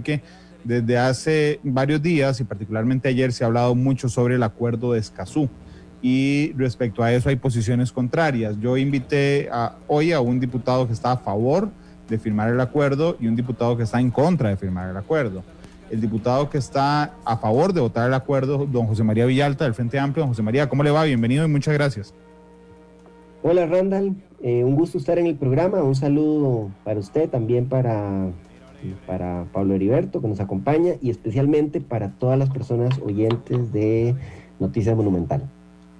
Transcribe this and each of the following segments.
que desde hace varios días y particularmente ayer se ha hablado mucho sobre el acuerdo de Escazú y respecto a eso hay posiciones contrarias. Yo invité hoy a un diputado que está a favor de firmar el acuerdo y un diputado que está en contra de firmar el acuerdo. El diputado que está a favor de votar el acuerdo, don José María Villalta, del Frente Amplio. Don José María, ¿cómo le va? Bienvenido y muchas gracias. Hola Randall, un gusto estar en el programa, un saludo para usted, también para Pablo Heriberto que nos acompaña y especialmente para todas las personas oyentes de Noticias Monumental.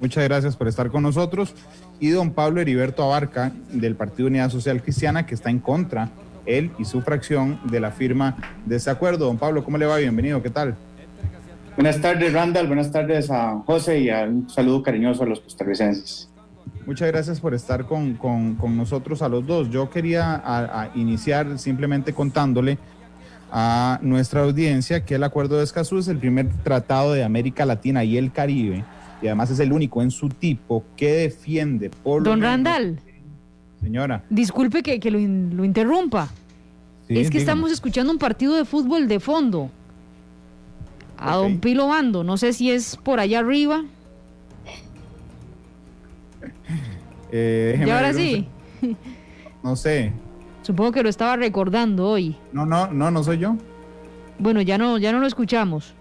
Muchas gracias por estar con nosotros. Y don Pablo Heriberto Abarca, del Partido Unidad Social Cristiana, que está en contra, él y su fracción, de la firma de ese acuerdo. Don Pablo, ¿cómo le va? Bienvenido, ¿qué tal? Buenas tardes, Randall, buenas tardes a José y un saludo cariñoso a los costarricenses. Muchas gracias por estar con nosotros a los dos. Yo quería iniciar simplemente contándole a nuestra audiencia que el Acuerdo de Escazú es el primer tratado de América Latina y el Caribe, y además es el único en su tipo que defiende por Don Randall. Señora. Disculpe que lo interrumpa. Sí, es que dígame. estamos escuchando un partido de fútbol de fondo. A don Pilo Bando, no sé si es por allá arriba. Y ahora sí. No sé. Supongo que lo estaba recordando hoy. No soy yo. Bueno, ya no lo escuchamos.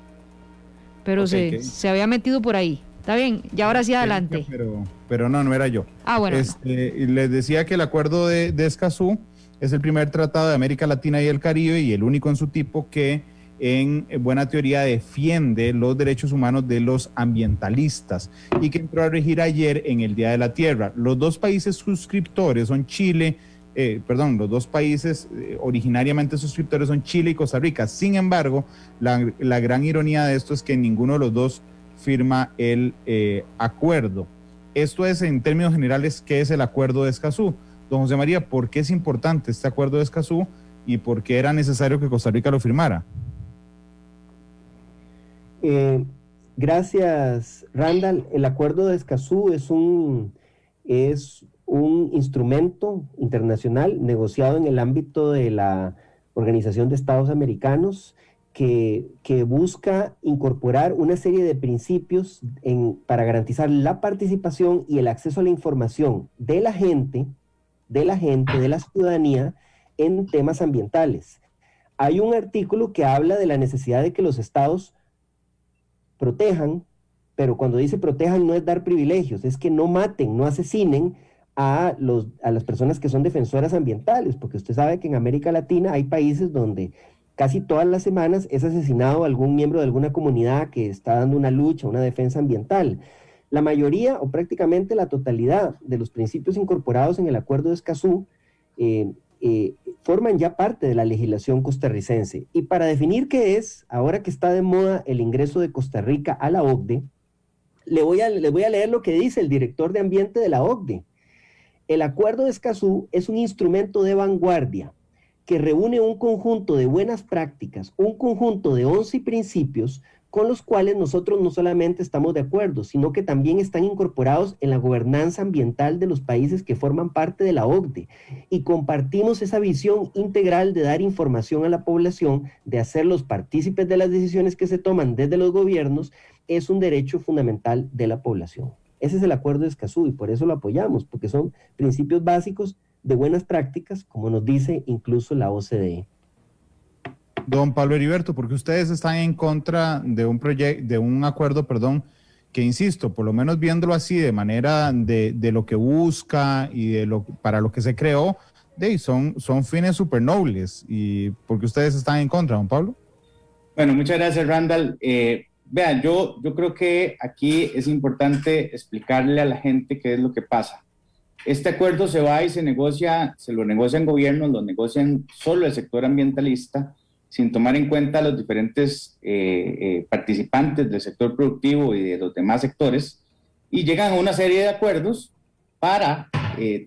Pero Okay, se había metido por ahí. Está bien, ya ahora sí adelante. Pero no era yo. Ah, bueno. Les decía que el acuerdo de Escazú es el primer tratado de América Latina y el Caribe y el único en su tipo que en buena teoría defiende los derechos humanos de los ambientalistas y que entró a regir ayer en el Día de la Tierra. Los dos países suscriptores son los dos países originariamente suscriptores son Chile y Costa Rica. Sin embargo, la gran ironía de esto es que ninguno de los dos firma el acuerdo. Esto es, en términos generales, ¿qué es el acuerdo de Escazú? Don José María, ¿por qué es importante este acuerdo de Escazú y por qué era necesario que Costa Rica lo firmara? Gracias Randall. El acuerdo de Escazú es un instrumento internacional negociado en el ámbito de la Organización de Estados Americanos que busca incorporar una serie de principios para garantizar la participación y el acceso a la información de la gente, de la ciudadanía en temas ambientales. Hay un artículo que habla de la necesidad de que los estados protejan, pero cuando dice protejan no es dar privilegios, es que no maten, no asesinen a las personas que son defensoras ambientales, porque usted sabe que en América Latina hay países donde casi todas las semanas es asesinado algún miembro de alguna comunidad que está dando una lucha, una defensa ambiental. La mayoría o prácticamente la totalidad de los principios incorporados en el Acuerdo de Escazú forman ya parte de la legislación costarricense. Y para definir qué es, ahora que está de moda el ingreso de Costa Rica a la OCDE, le voy a leer lo que dice el director de Ambiente de la OCDE. El Acuerdo de Escazú es un instrumento de vanguardia que reúne un conjunto de buenas prácticas, un conjunto de 11 principios con los cuales nosotros no solamente estamos de acuerdo, sino que también están incorporados en la gobernanza ambiental de los países que forman parte de la OCDE. Y compartimos esa visión integral de dar información a la población, de hacerlos partícipes de las decisiones que se toman desde los gobiernos, es un derecho fundamental de la población. Ese es el Acuerdo de Escazú y por eso lo apoyamos, porque son principios básicos de buenas prácticas, como nos dice incluso la OCDE. Don Pablo Heriberto, porque ustedes están en contra de un acuerdo, que insisto, por lo menos viéndolo así de manera de lo que busca y para lo que se creó, son fines súper nobles. ¿Y por qué ustedes están en contra, don Pablo? Bueno, muchas gracias, Randall. Vean, yo creo que aquí es importante explicarle a la gente qué es lo que pasa. Este acuerdo se va y se lo negocian gobiernos, lo negocian solo el sector ambientalista, sin tomar en cuenta a los diferentes participantes del sector productivo y de los demás sectores, y llegan a una serie de acuerdos para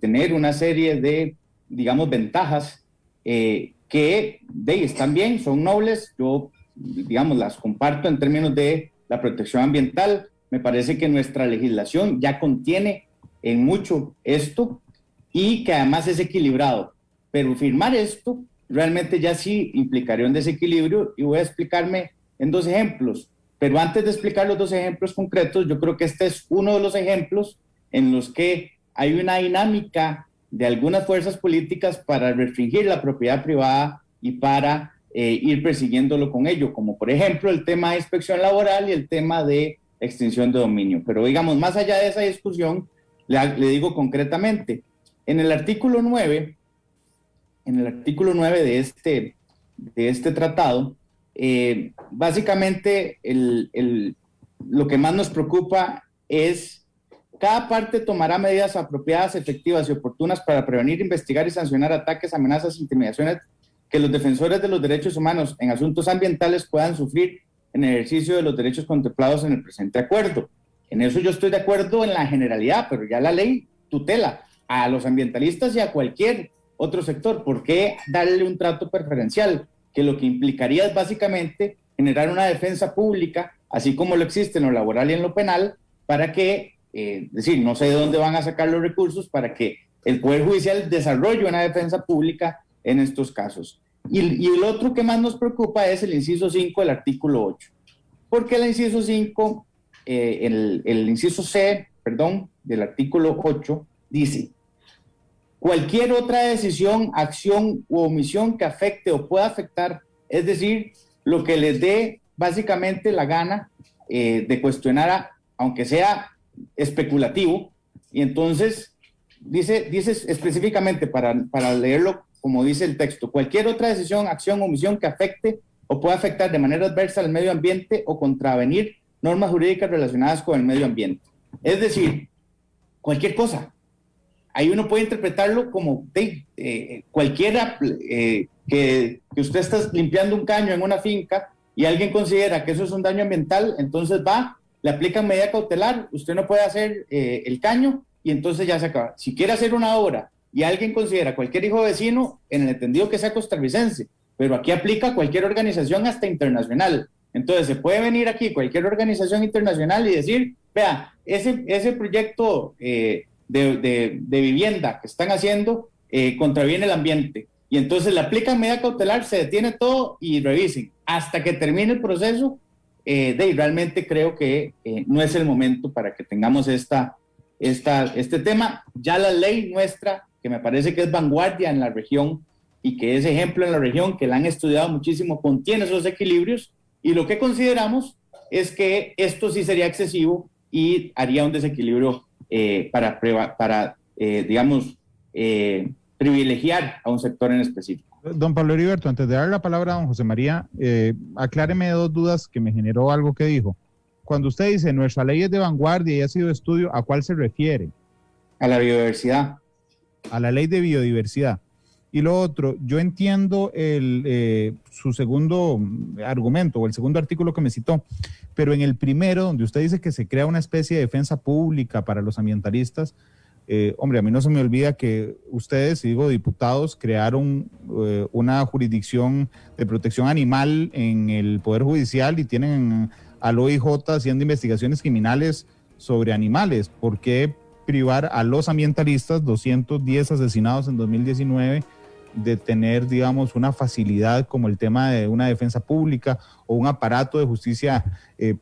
tener una serie de, digamos, ventajas que están bien, son nobles. Yo, digamos, las comparto en términos de la protección ambiental. Me parece que nuestra legislación ya contiene en mucho esto y que además es equilibrado. Pero firmar esto realmente ya sí implicaría un desequilibrio, y voy a explicarme en 2 ejemplos. Pero antes de explicar los 2 ejemplos concretos, yo creo que este es uno de los ejemplos en los que hay una dinámica de algunas fuerzas políticas para restringir la propiedad privada y para ir persiguiéndolo con ello, como por ejemplo el tema de inspección laboral y el tema de extinción de dominio. Pero digamos, más allá de esa discusión, le digo concretamente, en el artículo 9 de este tratado, básicamente lo que más nos preocupa es: cada parte tomará medidas apropiadas, efectivas y oportunas para prevenir, investigar y sancionar ataques, amenazas, intimidaciones que los defensores de los derechos humanos en asuntos ambientales puedan sufrir en el ejercicio de los derechos contemplados en el presente acuerdo. En eso yo estoy de acuerdo en la generalidad, pero ya la ley tutela a los ambientalistas y a cualquier otro sector. ¿Por qué darle un trato preferencial? Que lo que implicaría es básicamente generar una defensa pública, así como lo existe en lo laboral y en lo penal, para que, decir, no sé de dónde van a sacar los recursos para que el Poder Judicial desarrolle una defensa pública en estos casos. Y el otro que más nos preocupa es el inciso 5 del artículo 8. Porque el inciso 5, el inciso C, perdón, del artículo 8, dice: cualquier otra decisión, acción u omisión que afecte o pueda afectar, es decir, lo que les dé básicamente la gana de cuestionar, aunque sea especulativo. Y entonces dice específicamente, para leerlo como dice el texto: cualquier otra decisión, acción o omisión que afecte o pueda afectar de manera adversa al medio ambiente o contravenir normas jurídicas relacionadas con el medio ambiente. Es decir, cualquier cosa. Ahí uno puede interpretarlo como cualquiera que usted está limpiando un caño en una finca y alguien considera que eso es un daño ambiental, entonces le aplican medida cautelar, usted no puede hacer el caño y entonces ya se acaba. Si quiere hacer una obra y alguien considera, cualquier hijo vecino, en el entendido que sea costarricense, pero aquí aplica cualquier organización hasta internacional. Entonces se puede venir aquí cualquier organización internacional y decir: vea, ese proyecto de vivienda que están haciendo contraviene el ambiente, y entonces le aplican medida cautelar, se detiene todo y revisen hasta que termine el proceso. Realmente creo que no es el momento para que tengamos este tema. Ya la ley nuestra, que me parece que es vanguardia en la región y que es ejemplo en la región, que la han estudiado muchísimo, contiene esos equilibrios, y lo que consideramos es que esto sí sería excesivo y haría un desequilibrio privilegiar a un sector en específico. Don Pablo Heriberto, antes de dar la palabra a don José María, acláreme 2 dudas que me generó algo que dijo. Cuando usted dice nuestra ley es de vanguardia y ha sido de estudio, ¿a cuál se refiere? A la biodiversidad. A la ley de biodiversidad. Y lo otro, yo entiendo su segundo argumento o el segundo artículo que me citó, pero en el primero, donde usted dice que se crea una especie de defensa pública para los ambientalistas, hombre, a mí no se me olvida que ustedes, digo diputados, crearon una jurisdicción de protección animal en el Poder Judicial y tienen al OIJ haciendo investigaciones criminales sobre animales. ¿Por qué privar a los ambientalistas, 210 asesinados en 2019, de tener, digamos, una facilidad como el tema de una defensa pública o un aparato de justicia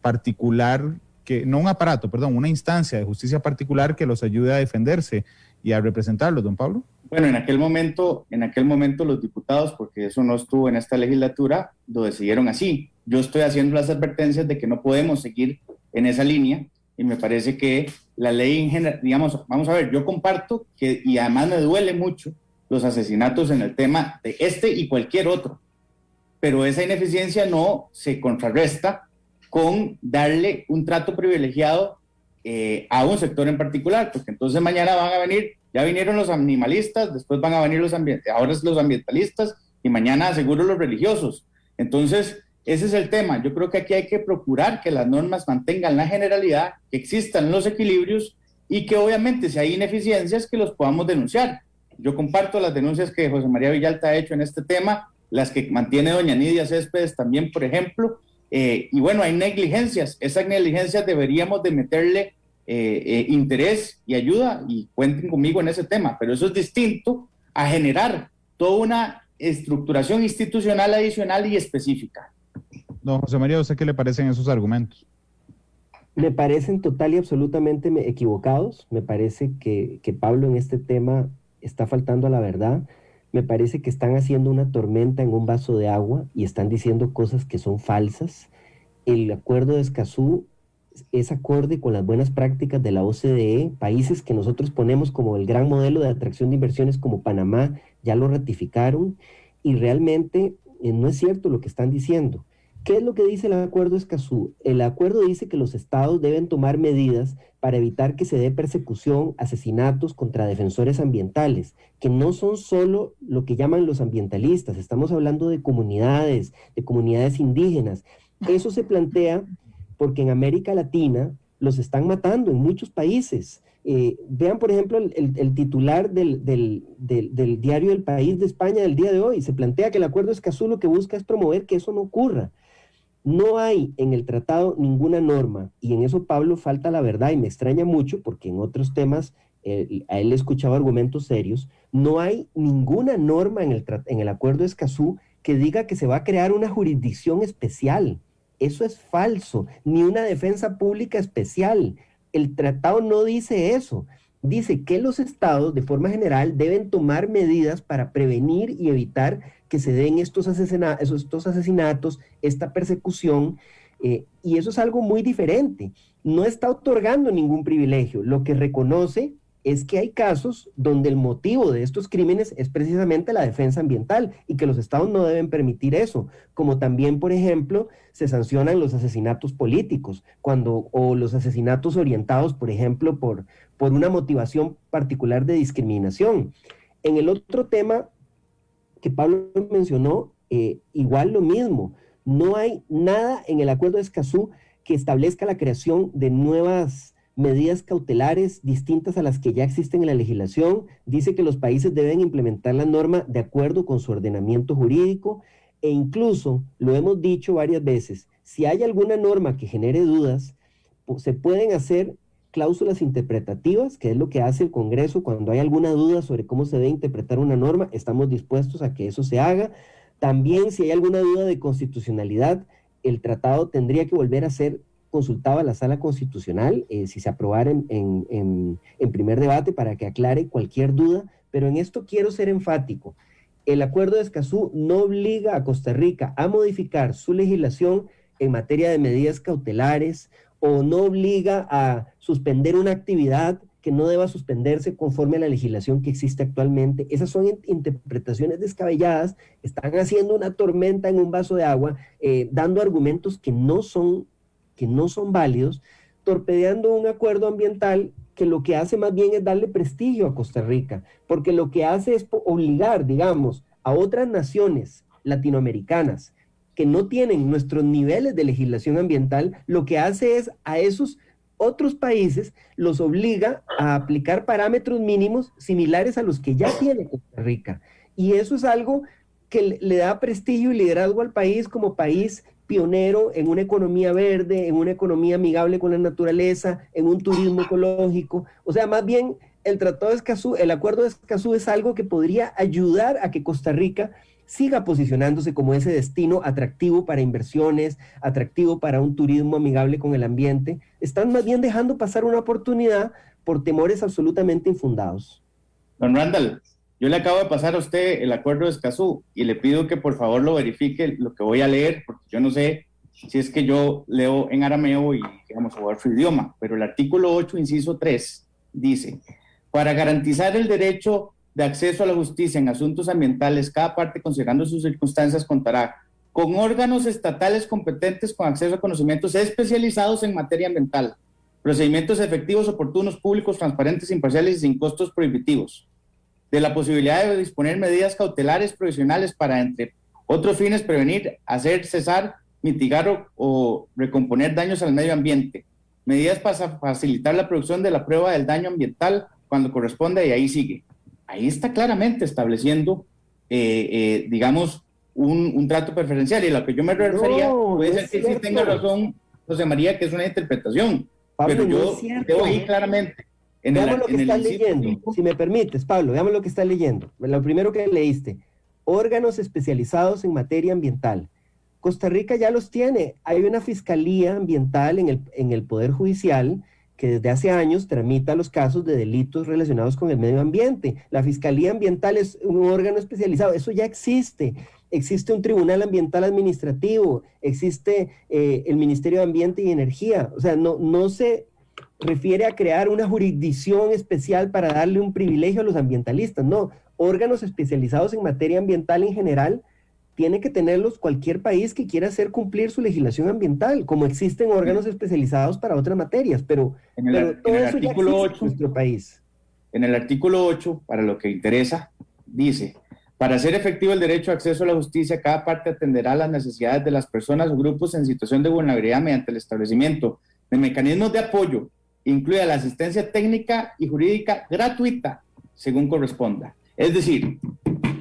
particular, una instancia de justicia particular que los ayude a defenderse y a representarlos, don Pablo? Bueno, en aquel momento los diputados, porque eso no estuvo en esta legislatura, lo decidieron así. Yo estoy haciendo las advertencias de que no podemos seguir en esa línea, y me parece que la ley en general, digamos, vamos a ver, yo comparto que, y además me duele mucho, los asesinatos en el tema de este y cualquier otro, pero esa ineficiencia no se contrarresta con darle un trato privilegiado a un sector en particular, porque entonces mañana van a venir, ya vinieron los animalistas, después van a venir ahora es los ambientalistas, y mañana seguro los religiosos. Entonces ese es el tema. Yo creo que aquí hay que procurar que las normas mantengan la generalidad, que existan los equilibrios, y que obviamente si hay ineficiencias que los podamos denunciar. Yo comparto las denuncias que José María Villalta ha hecho en este tema, las que mantiene doña Nidia Céspedes también, por ejemplo, y bueno, hay negligencias. Esas negligencias deberíamos de meterle interés y ayuda, y cuenten conmigo en ese tema, pero eso es distinto a generar toda una estructuración institucional adicional y específica. Don José María, ¿a usted qué le parecen esos argumentos? Me parecen total y absolutamente equivocados. Me parece que Pablo en este tema está faltando a la verdad. Me parece que están haciendo una tormenta en un vaso de agua y están diciendo cosas que son falsas. El acuerdo de Escazú es acorde con las buenas prácticas de la OCDE. Países que nosotros ponemos como el gran modelo de atracción de inversiones como Panamá ya lo ratificaron y realmente no es cierto lo que están diciendo. ¿Qué es lo que dice el acuerdo de Escazú? El acuerdo dice que los estados deben tomar medidas para evitar que se dé persecución, asesinatos contra defensores ambientales, que no son solo lo que llaman los ambientalistas, estamos hablando de comunidades indígenas. Eso se plantea porque en América Latina los están matando en muchos países. Vean, por ejemplo, el titular del diario El País de España del día de hoy. Se plantea que el acuerdo de Escazú lo que busca es promover que eso no ocurra. No hay en el tratado ninguna norma, y en eso Pablo falta la verdad, y me extraña mucho, porque en otros temas a él le he escuchado argumentos serios. No hay ninguna norma en el acuerdo de Escazú que diga que se va a crear una jurisdicción especial. Eso es falso, ni una defensa pública especial. El tratado no dice eso. Dice que los estados, de forma general, deben tomar medidas para prevenir y evitar que se den estos asesinatos, esta persecución, y eso es algo muy diferente. No está otorgando ningún privilegio. Lo que reconoce es que hay casos donde el motivo de estos crímenes es precisamente la defensa ambiental y que los estados no deben permitir eso, como también, por ejemplo, se sancionan los asesinatos políticos o los asesinatos orientados, por ejemplo, por una motivación particular de discriminación. En el otro tema que Pablo mencionó, igual lo mismo, no hay nada en el acuerdo de Escazú que establezca la creación de nuevas medidas cautelares distintas a las que ya existen en la legislación. Dice que los países deben implementar la norma de acuerdo con su ordenamiento jurídico, e incluso, lo hemos dicho varias veces, si hay alguna norma que genere dudas, se pueden hacer cláusulas interpretativas, que es lo que hace el Congreso cuando hay alguna duda sobre cómo se debe interpretar una norma. Estamos dispuestos a que eso se haga. También, si hay alguna duda de constitucionalidad, el tratado tendría que volver a ser consultado a la Sala Constitucional, si se aprobara en primer debate, para que aclare cualquier duda. Pero en esto quiero ser enfático. El acuerdo de Escazú no obliga a Costa Rica a modificar su legislación en materia de medidas cautelares, o no obliga a suspender una actividad que no deba suspenderse conforme a la legislación que existe actualmente. Esas son interpretaciones descabelladas, están haciendo una tormenta en un vaso de agua, dando argumentos que no son válidos, torpedeando un acuerdo ambiental que lo que hace más bien es darle prestigio a Costa Rica, porque lo que hace es obligar, digamos, a otras naciones latinoamericanas que no tienen nuestros niveles de legislación ambiental, lo que hace es a esos otros países los obliga a aplicar parámetros mínimos similares a los que ya tiene Costa Rica. Y eso es algo que le da prestigio y liderazgo al país como país pionero en una economía verde, en una economía amigable con la naturaleza, en un turismo ecológico. O sea, más bien el Tratado de Escazú, el Acuerdo de Escazú es algo que podría ayudar a que Costa Rica siga posicionándose como ese destino atractivo para inversiones, atractivo para un turismo amigable con el ambiente. Están más bien dejando pasar una oportunidad por temores absolutamente infundados. Don Randall, yo le acabo de pasar a usted el acuerdo de Escazú y le pido que por favor lo verifique lo que voy a leer, porque yo no sé si es que yo leo en arameo y, digamos, o otro idioma, pero el artículo 8, inciso 3, dice: para garantizar el derecho de acceso a la justicia en asuntos ambientales, cada parte, considerando sus circunstancias, contará con órganos estatales competentes con acceso a conocimientos especializados en materia ambiental, procedimientos efectivos, oportunos, públicos, transparentes, imparciales y sin costos prohibitivos, de la posibilidad de disponer medidas cautelares provisionales para, entre otros fines, prevenir, hacer cesar, mitigar o recomponer daños al medio ambiente, medidas para facilitar la producción de la prueba del daño ambiental cuando corresponda, y ahí sigue. Ahí está claramente estableciendo, digamos, un trato preferencial. Y a lo que yo me refería, puede ser que sí tenga razón José María, que es una interpretación, Pablo, pero yo debo ir claramente. Veamos lo que estás leyendo, si me permites, Pablo, veamos lo que estás leyendo. Lo primero que leíste: órganos especializados en materia ambiental. Costa Rica ya los tiene. Hay una fiscalía ambiental en el Poder Judicial que desde hace años tramita los casos de delitos relacionados con el medio ambiente. La Fiscalía Ambiental es un órgano especializado, eso ya existe. Existe un Tribunal Ambiental Administrativo, existe el Ministerio de Ambiente y Energía. O sea, no se refiere a crear una jurisdicción especial para darle un privilegio a los ambientalistas, no. Órganos especializados en materia ambiental en general tiene que tenerlos cualquier país que quiera hacer cumplir su legislación ambiental, como existen órganos especializados para otras materias, pero todo eso ya existe en nuestro país. En el artículo 8, para lo que interesa, dice: para hacer efectivo el derecho a acceso a la justicia, cada parte atenderá las necesidades de las personas o grupos en situación de vulnerabilidad mediante el establecimiento de mecanismos de apoyo, incluida la asistencia técnica y jurídica gratuita, según corresponda. Es decir,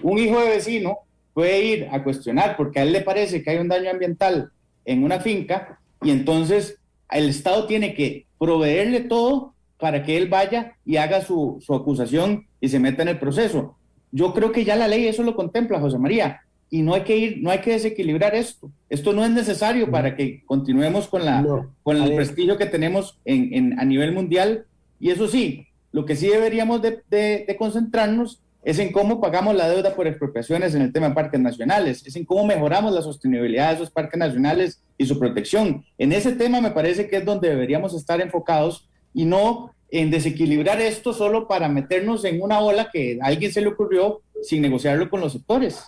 un hijo de vecino puede ir a cuestionar porque a él le parece que hay un daño ambiental en una finca y entonces el Estado tiene que proveerle todo para que él vaya y haga su acusación y se meta en el proceso. Yo creo que ya la ley eso lo contempla, José María, y no hay que desequilibrar esto. Esto no es necesario para que continuemos con el prestigio que tenemos a nivel mundial. Y eso sí, lo que sí deberíamos de concentrarnos es en cómo pagamos la deuda por expropiaciones en el tema de parques nacionales, es en cómo mejoramos la sostenibilidad de esos parques nacionales y su protección. En ese tema me parece que es donde deberíamos estar enfocados y no en desequilibrar esto solo para meternos en una ola que a alguien se le ocurrió sin negociarlo con los sectores.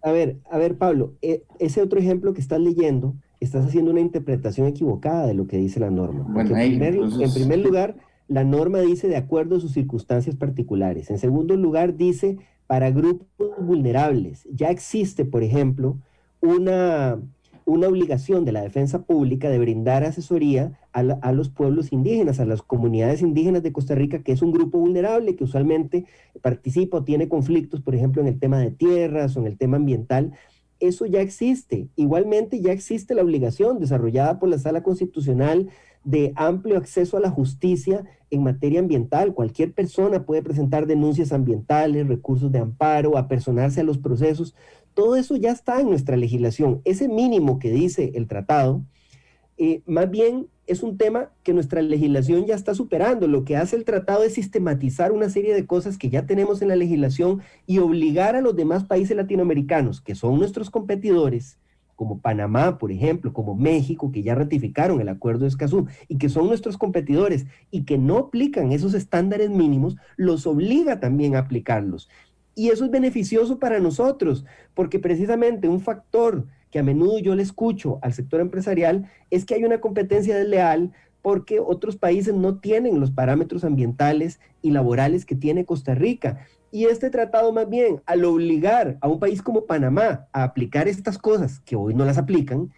A ver, Pablo, ese otro ejemplo que estás leyendo, estás haciendo una interpretación equivocada de lo que dice la norma. Bueno, en primer lugar, la norma dice de acuerdo a sus circunstancias particulares. En segundo lugar, dice para grupos vulnerables. Ya existe, por ejemplo, una obligación de la defensa pública de brindar asesoría a los pueblos indígenas, a las comunidades indígenas de Costa Rica, que es un grupo vulnerable que usualmente participa o tiene conflictos, por ejemplo, en el tema de tierras o en el tema ambiental. Eso ya existe. Igualmente ya existe la obligación desarrollada por la Sala Constitucional de amplio acceso a la justicia en materia ambiental. Cualquier persona puede presentar denuncias ambientales, recursos de amparo, apersonarse a los procesos. Todo eso ya está en nuestra legislación. Ese mínimo que dice el tratado, más bien es un tema que nuestra legislación ya está superando. Lo que hace el tratado es sistematizar una serie de cosas que ya tenemos en la legislación y obligar a los demás países latinoamericanos, que son nuestros competidores, como Panamá, por ejemplo, como México, que ya ratificaron el Acuerdo de Escazú y que son nuestros competidores y que no aplican esos estándares mínimos, los obliga también a aplicarlos. Y eso es beneficioso para nosotros, porque precisamente un factor que a menudo yo le escucho al sector empresarial es que hay una competencia desleal porque otros países no tienen los parámetros ambientales y laborales que tiene Costa Rica. Y este tratado más bien, al obligar a un país como Panamá a aplicar estas cosas, que hoy no las aplican,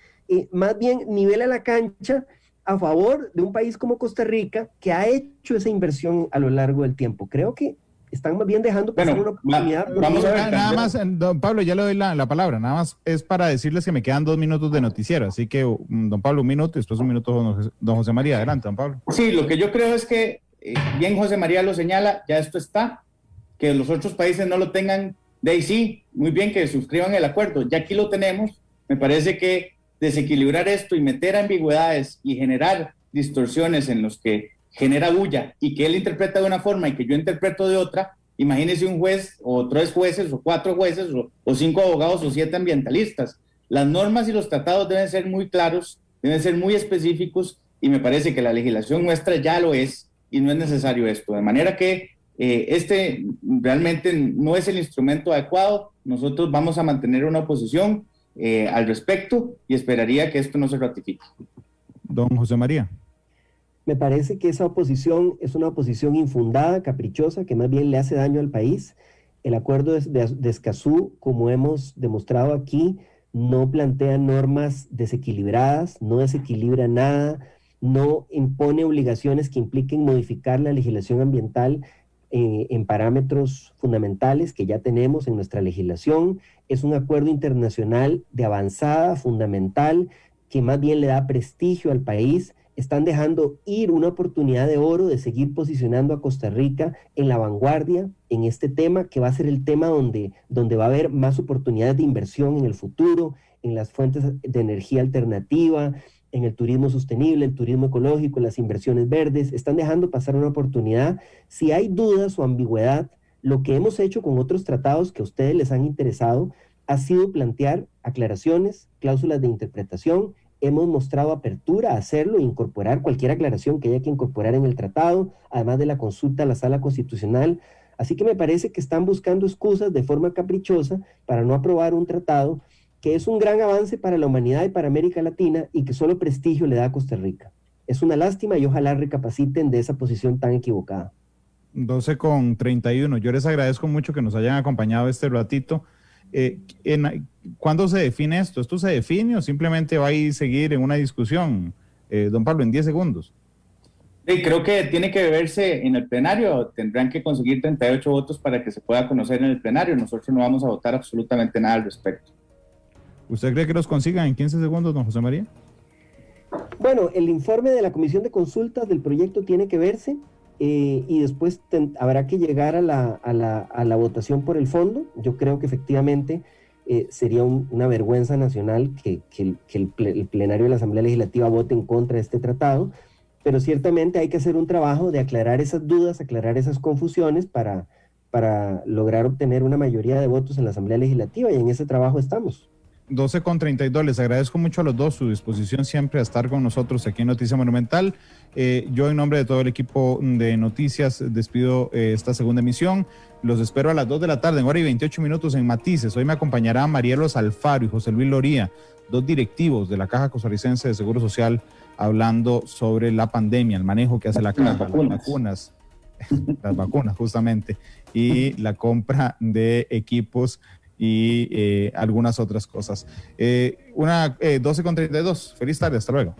más bien nivela la cancha a favor de un país como Costa Rica que ha hecho esa inversión a lo largo del tiempo. Creo que están más bien dejando pasar una oportunidad. Vamos a ver, nada más, don Pablo, ya le doy la palabra, nada más es para decirles que me quedan 2 minutos de noticiero, así que don Pablo 1 minuto y después 1 minuto don José María. Adelante, don Pablo. Sí, lo que yo creo es que, bien José María lo señala, ya esto está, que los otros países no lo tengan, de ahí sí, muy bien que suscriban el acuerdo, ya aquí lo tenemos. Me parece que desequilibrar esto y meter ambigüedades y generar distorsiones en los que genera bulla y que él interpreta de una forma y que yo interpreto de otra. Imagínese un juez o 3 jueces o 4 jueces o 5 abogados o 7 ambientalistas. Las normas y los tratados deben ser muy claros, deben ser muy específicos y me parece que la legislación nuestra ya lo es y no es necesario esto. De manera que este realmente no es el instrumento adecuado. Nosotros vamos a mantener una oposición al respecto y esperaría que esto no se ratifique. Don José María. Me parece que esa oposición es una oposición infundada, caprichosa, que más bien le hace daño al país. El acuerdo de Escazú, como hemos demostrado aquí, no plantea normas desequilibradas, no desequilibra nada, no impone obligaciones que impliquen modificar la legislación ambiental en parámetros fundamentales que ya tenemos en nuestra legislación. Es un acuerdo internacional de avanzada, fundamental, que más bien le da prestigio al país. están dejando ir una oportunidad de oro de seguir posicionando a Costa Rica en la vanguardia en este tema, que va a ser el tema donde va a haber más oportunidades de inversión en el futuro, en las fuentes de energía alternativa, en el turismo sostenible, el turismo ecológico, las inversiones verdes. Están dejando pasar una oportunidad. Si hay dudas o ambigüedad, lo que hemos hecho con otros tratados que a ustedes les han interesado ha sido plantear aclaraciones, cláusulas de interpretación. Hemos mostrado apertura a hacerlo e incorporar cualquier aclaración que haya que incorporar en el tratado, además de la consulta a la Sala Constitucional. Así que me parece que están buscando excusas de forma caprichosa para no aprobar un tratado que es un gran avance para la humanidad y para América Latina y que solo prestigio le da a Costa Rica. Es una lástima y ojalá recapaciten de esa posición tan equivocada. 12:31. Yo les agradezco mucho que nos hayan acompañado este ratito. ¿Cuándo se define esto? ¿Esto se define o simplemente va a ir seguir en una discusión? Don Pablo, en 10 segundos. Sí, creo que tiene que verse en el plenario. Tendrán que conseguir 38 votos para que se pueda conocer en el plenario. Nosotros no vamos a votar absolutamente nada al respecto. ¿Usted cree que los consigan en 15 segundos, don José María? Bueno, el informe de la Comisión de Consultas del proyecto tiene que verse y después habrá que llegar a la votación por el fondo. Yo creo que efectivamente sería una vergüenza nacional que el plenario de la Asamblea Legislativa vote en contra de este tratado, pero ciertamente hay que hacer un trabajo de aclarar esas dudas, aclarar esas confusiones para lograr obtener una mayoría de votos en la Asamblea Legislativa, y en ese trabajo estamos. 12:32. Les agradezco mucho a los dos su disposición siempre a estar con nosotros aquí en Noticia Monumental. Yo en nombre de todo el equipo de Noticias despido esta segunda emisión. Los espero a las 2 de la tarde, en 1:28 en Matices. Hoy me acompañará Marielos Alfaro y José Luis Loría, dos directivos de la Caja Costarricense de Seguro Social, hablando sobre la pandemia, el manejo que hace la Caja, las vacunas justamente, y la compra de equipos y algunas otras cosas. 12:32. Feliz tarde, hasta luego.